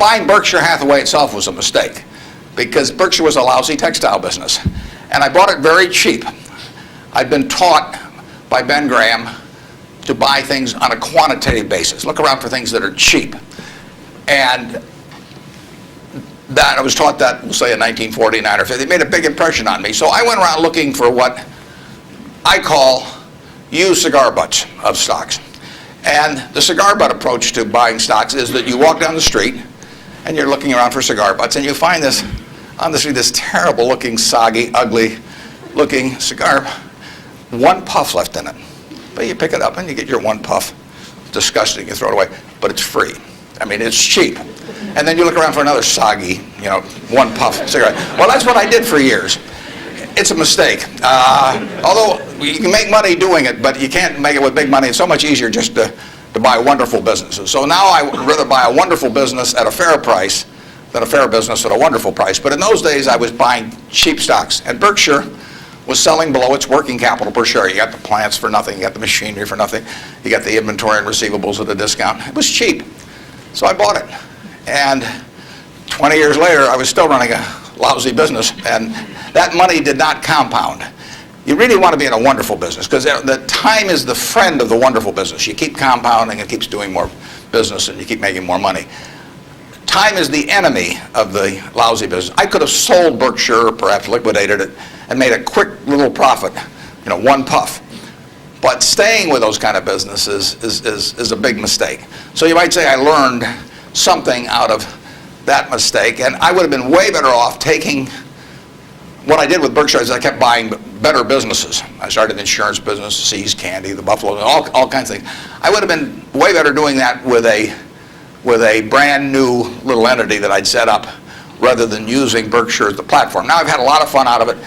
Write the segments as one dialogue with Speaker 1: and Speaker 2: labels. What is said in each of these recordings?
Speaker 1: buying Berkshire Hathaway itself was a mistake because Berkshire was a lousy textile business. And I bought it very cheap. I'd been taught by Ben Graham to buy things on a quantitative basis. Look around for things that are cheap. And that I was taught that, we'll say in 1949 or 50. It made a big impression on me. So I went around looking for what I call used cigar butts of stocks. And the cigar butt approach to buying stocks is that you walk down the street and you're looking around for cigar butts and you find this, on the street, this terrible looking, soggy, ugly looking cigar, one puff left in it. But you pick it up and you get your one puff. It's disgusting, you throw it away, but it's free. I mean, it's cheap. And then you look around for another soggy, one puff cigarette. Well, that's what I did for years. It's a mistake. Although you can make money doing it, but you can't make it with big money. It's so much easier just to buy wonderful businesses. So now I would rather buy a wonderful business at a fair price than a fair business at a wonderful price. But in those days, I was buying cheap stocks. And Berkshire was selling below its working capital per share. You got the plants for nothing. You got the machinery for nothing. You got the inventory and receivables at a discount. It was cheap. So I bought it. And 20 years later, I was still running a lousy business. And that money did not compound. You really want to be in a wonderful business because the time is the friend of the wonderful business. You keep compounding, it keeps doing more business, and you keep making more money. Time is the enemy of the lousy business. I could have sold Berkshire, or perhaps liquidated it, and made a quick little profit, one puff. But staying with those kind of businesses is a big mistake. So you might say I learned something out of that mistake, and I would have been way better off taking what I did with Berkshire is I kept buying better businesses. I started an insurance business, Seas Candy, the Buffalo, all kinds of things. I would have been way better doing that with a brand new little entity that I'd set up rather than using Berkshire as the platform. Now I've had a lot of fun out of it.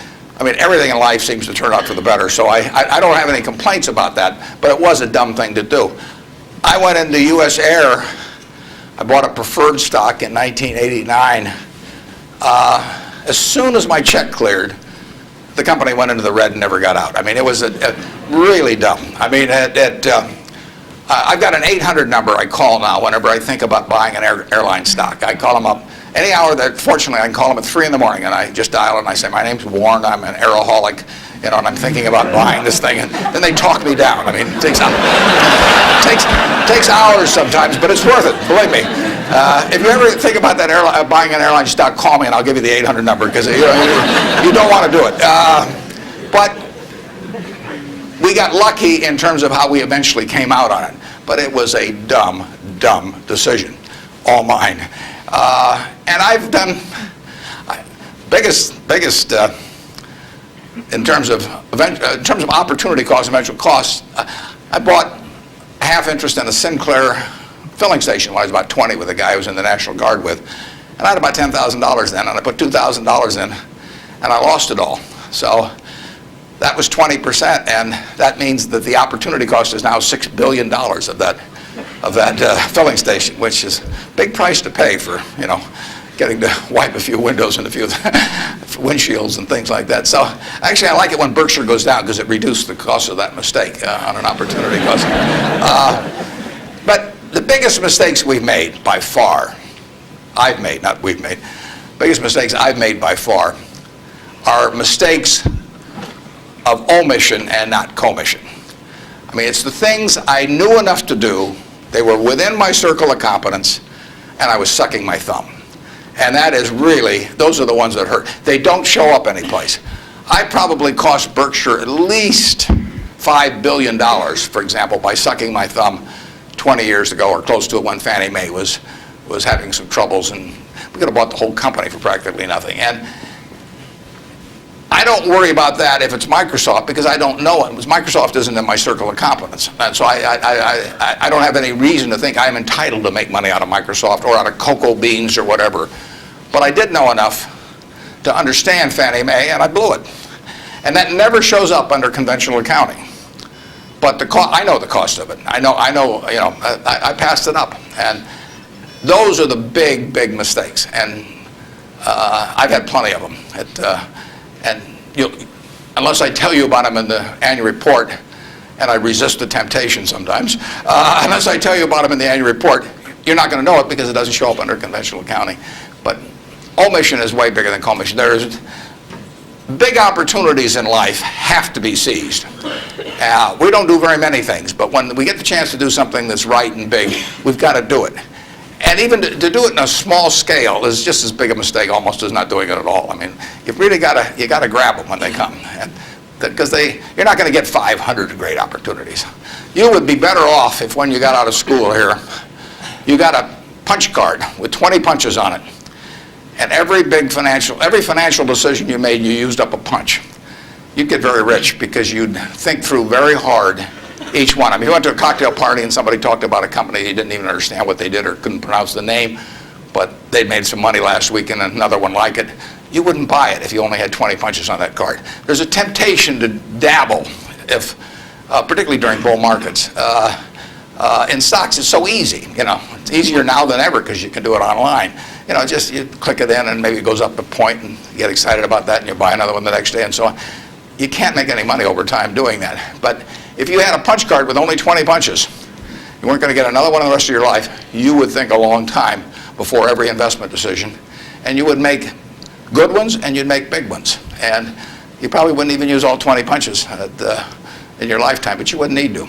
Speaker 1: I mean, everything in life seems to turn out for the better, so I don't have any complaints about that, but it was a dumb thing to do. I went into US Air. I bought a preferred stock in 1989. As soon as my check cleared, the company went into the red and never got out. I mean, it was really dumb. I mean, I've got an 800 number I call now whenever I think about buying an airline stock. I call them up any hour that, fortunately, I can call them at 3 in the morning, and I just dial and I say, my name's Warren, I'm an aeroholic, and I'm thinking about buying this thing, and then they talk me down. I mean, it takes hours sometimes, but it's worth it, believe me. If you ever think about that buying an airline stock, call me and I'll give you the 800 number because you don't want to do it. But we got lucky in terms of how we eventually came out on it. But it was a dumb decision, all mine. And I've done biggest in terms of opportunity cost, eventual costs. I bought half interest in a Sinclair filling station when I was about 20 with a guy I was in the National Guard with. And I had about $10,000 then, and I put $2,000 in, and I lost it all. So that was 20%, and that means that the opportunity cost is now $6 billion of that filling station, which is a big price to pay for, getting to wipe a few windows and a few windshields and things like that. So actually, I like it when Berkshire goes down because it reduced the cost of that mistake on an opportunity cost. But the biggest mistakes we've made by far, I've made, not we've made, biggest mistakes I've made by far are mistakes of omission and not commission. I mean, it's the things I knew enough to do, they were within my circle of competence, and I was sucking my thumb. And that is really, those are the ones that hurt. They don't show up anyplace. I probably cost Berkshire at least $5 billion, for example, by sucking my thumb 20 years ago or close to it when Fannie Mae was having some troubles, and we could have bought the whole company for practically nothing. And I don't worry about that if it's Microsoft because I don't know it. Microsoft isn't in my circle of competence. And so I don't have any reason to think I'm entitled to make money out of Microsoft or out of cocoa beans or whatever. But I did know enough to understand Fannie Mae, and I blew it. And that never shows up under conventional accounting. But I know the cost of it. I passed it up. And those are the big mistakes. And I've had plenty of them. And unless I tell you about them in the annual report, and I resist the temptation sometimes, unless I tell you about them in the annual report, you're not going to know it because it doesn't show up under conventional accounting. But omission is way bigger than commission. There's big opportunities in life have to be seized. We don't do very many things, but when we get the chance to do something that's right and big, we've got to do it. And even to do it in a small scale is just as big a mistake almost as not doing it at all. I mean, you've really got to grab them when they come, because you're not going to get 500 great opportunities. You would be better off if when you got out of school here, you got a punch card with 20 punches on it. And every financial decision you made, you used up a punch. You'd get very rich because you'd think through very hard each one. I mean, you went to a cocktail party and somebody talked about a company you didn't even understand what they did or couldn't pronounce the name, but they'd made some money last week and another one like it. You wouldn't buy it if you only had 20 punches on that card. There's a temptation to dabble, particularly during bull markets. In stocks, it's so easy. It's easier now than ever because you can do it online. Just you click it in and maybe it goes up a point and you get excited about that and you buy another one the next day and so on. You can't make any money over time doing that. But if you had a punch card with only 20 punches, you weren't going to get another one in the rest of your life, you would think a long time before every investment decision. And you would make good ones and you'd make big ones. And you probably wouldn't even use all 20 punches in your lifetime, but you wouldn't need to.